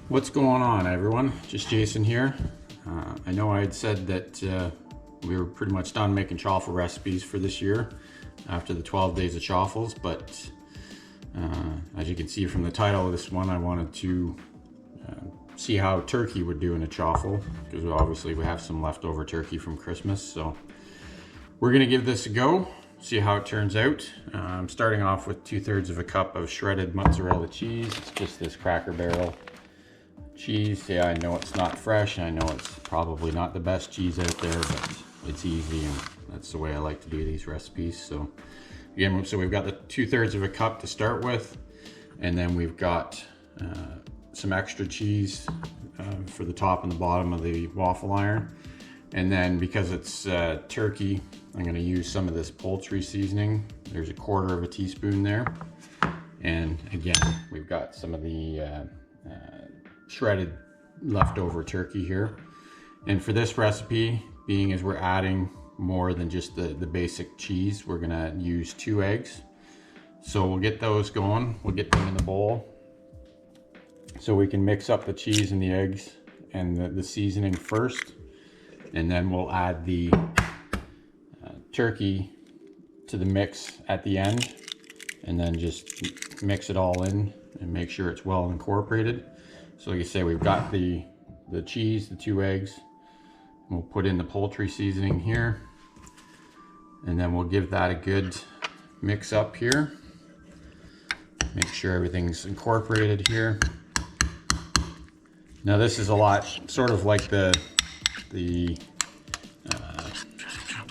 What's going on, everyone? Just Jason here. I know I had said that we were pretty much done making chaffle recipes for this year after the 12 days of chaffles, but as you can see from the title of this one, I wanted to see how turkey would do in a chaffle, because obviously we have some leftover turkey from Christmas, so we're gonna give this a go, see how it turns out. I'm starting off with 2/3 of a cup of shredded mozzarella cheese. It's just this Cracker Barrel cheese. Yeah, I know it's not fresh. I know it's probably not the best cheese out there, but it's easy, and that's the way I like to do these recipes. So again, so we've got the 2/3 of a cup to start with, and then we've got some extra cheese for the top and the bottom of the waffle iron. And then because it's turkey, I'm going to use some of this poultry seasoning. There's 1/4 teaspoon there. And again, we've got some of the shredded leftover turkey here. And for this recipe, being as we're adding more than just the basic cheese, we're gonna use 2 eggs. So we'll get those going. We'll get them in the bowl so we can mix up the cheese and the eggs and the seasoning first. And then we'll add the turkey to the mix at the end, and then just mix it all in and make sure it's well incorporated. So like I say, we've got the cheese, the 2 eggs. We'll put in the poultry seasoning here, and then we'll give that a good mix up here. Make sure everything's incorporated here. Now this is a lot sort of like the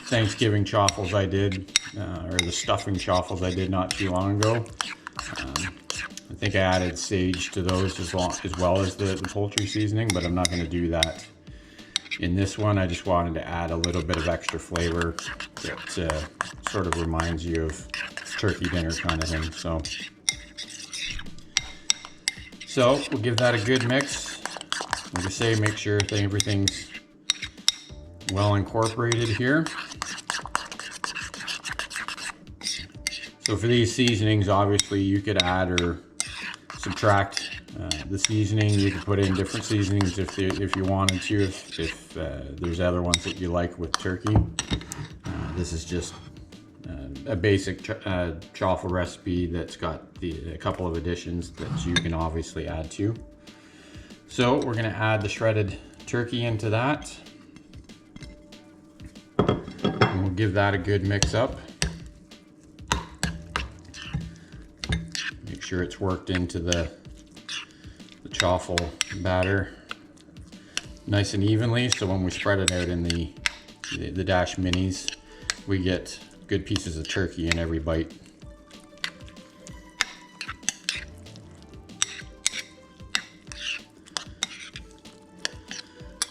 Thanksgiving chaffles I did, or the stuffing chaffles I did not too long ago. I think I added sage to those as well as the poultry seasoning, but I'm not going to do that in this one. I just wanted to add a little bit of extra flavor that sort of reminds you of turkey dinner kind of thing. So we'll give that a good mix. Like I say, make sure that everything's well incorporated here. So for these seasonings, obviously you could add or subtract the seasoning. You could put in different seasonings if you wanted to, if there's other ones that you like with turkey. This is just a basic chaffle recipe that's got a couple of additions that you can obviously add to. So we're going to add the shredded turkey into that, and we'll give that a good mix up. Make sure it's worked into the chaffle batter nice and evenly, so when we spread it out in the Dash Minis, we get good pieces of turkey in every bite.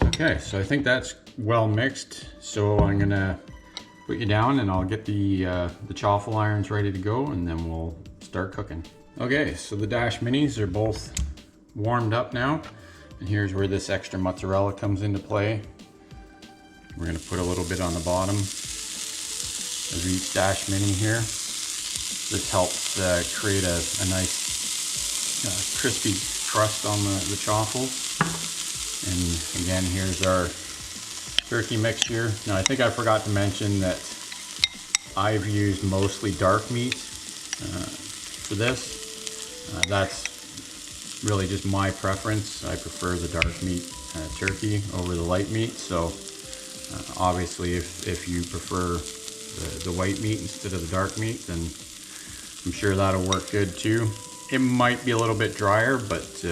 Okay, so I think that's well mixed, so I'm gonna put you down and I'll get the chaffle irons ready to go, and then we'll start cooking. Okay, so the Dash Minis are both warmed up now, and here's where this extra mozzarella comes into play. We're going to put a little bit on the bottom of each Dash Mini here. This helps create a nice crispy crust on the chaffles. And again, here's our turkey mixture. Now I think I forgot to mention that I've used mostly dark meat for this. That's really just my preference. I prefer the dark meat turkey over the light meat. So obviously if you prefer the white meat instead of the dark meat, then I'm sure that'll work good too. It might be a little bit drier, but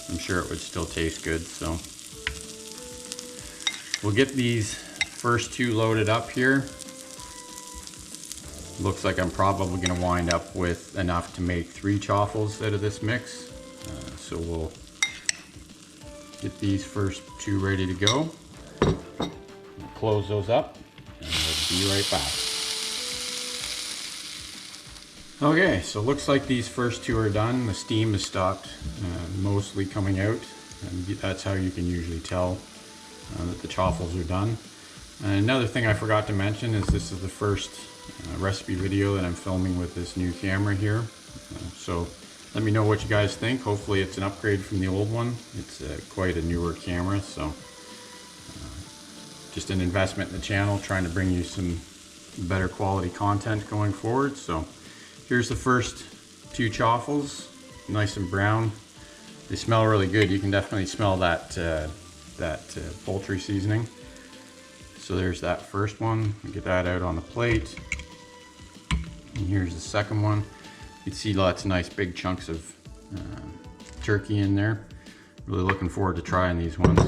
I'm sure it would still taste good. So we'll get these first 2 loaded up here. Looks like I'm probably going to wind up with enough to make 3 chaffles out of this mix. So we'll get these first 2 ready to go. We'll close those up and we'll be right back. Okay, so looks like these first 2 are done. The steam has stopped mostly coming out, and that's how you can usually tell that the chaffles are done. And another thing I forgot to mention is this is the first recipe video that I'm filming with this new camera here. So Let me know what you guys think. Hopefully it's an upgrade from the old one. It's quite a newer camera, so just an investment in the channel, trying to bring you some better quality content going forward. So here's the first 2 chaffles, nice and brown. They smell really good. You can definitely smell that poultry seasoning. So there's that first one. Get that out on the plate. And here's the second one. You can see lots of nice big chunks of turkey in there. Really looking forward to trying these ones.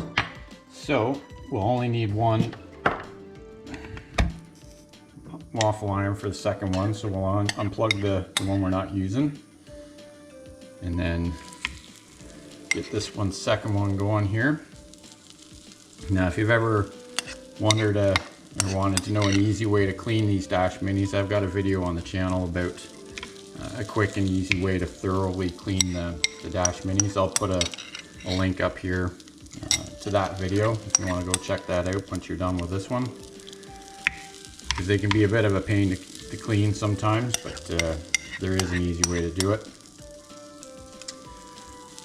So we'll only need 1 waffle iron for the second one. So we'll unplug the one we're not using. And then get this second one going here. Now, if you've ever wondered or wanted to know an easy way to clean these Dash Minis, I've got a video on the channel about a quick and easy way to thoroughly clean the Dash Minis. I'll put a link up here to that video if you want to go check that out once you're done with this one, because they can be a bit of a pain to clean sometimes, but there is an easy way to do it.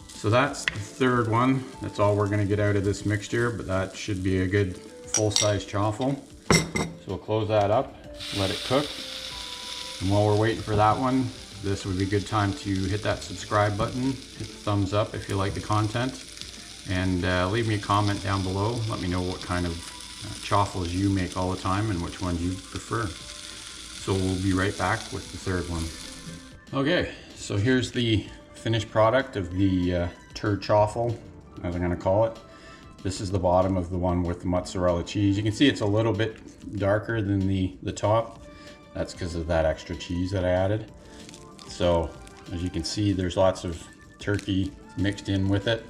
So that's the third one. That's all we're going to get out of this mixture, but that should be a good full-size chaffle. So we'll close that up, let it cook. And while we're waiting for that one, this would be a good time to hit that subscribe button, hit the thumbs up if you like the content, and leave me a comment down below. Let me know what kind of chaffles you make all the time and which ones you prefer. So we'll be right back with the third one. Okay, so here's the finished product of the turd chaffle, as I'm going to call it. This is the bottom of the one with the mozzarella cheese. You can see it's a little bit darker than the top. That's because of that extra cheese that I added. So as you can see, there's lots of turkey mixed in with it.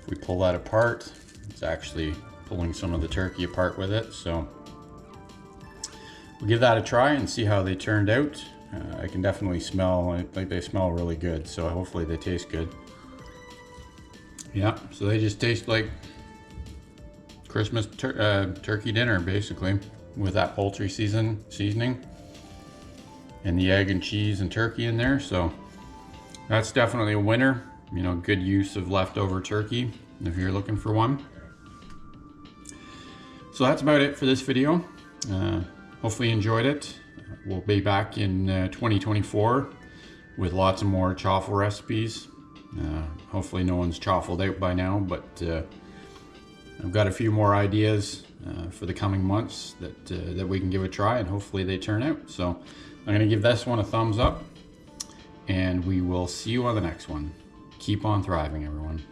If we pull that apart, it's actually pulling some of the turkey apart with it. So we'll give that a try and see how they turned out. I can definitely smell, I think they smell really good, so hopefully they taste good. Yeah, so they just taste like Christmas turkey dinner, basically, with that poultry seasoning and the egg and cheese and turkey in there. So that's definitely a winner. You know, good use of leftover turkey if you're looking for one. So that's about it for this video. Hopefully you enjoyed it. We'll be back in 2024 with lots of more chaffle recipes. Hopefully no one's chaffled out by now, but I've got a few more ideas for the coming months that we can give a try, and hopefully they turn out. So I'm going to give this one a thumbs up, and we will see you on the next one. Keep on thriving, everyone.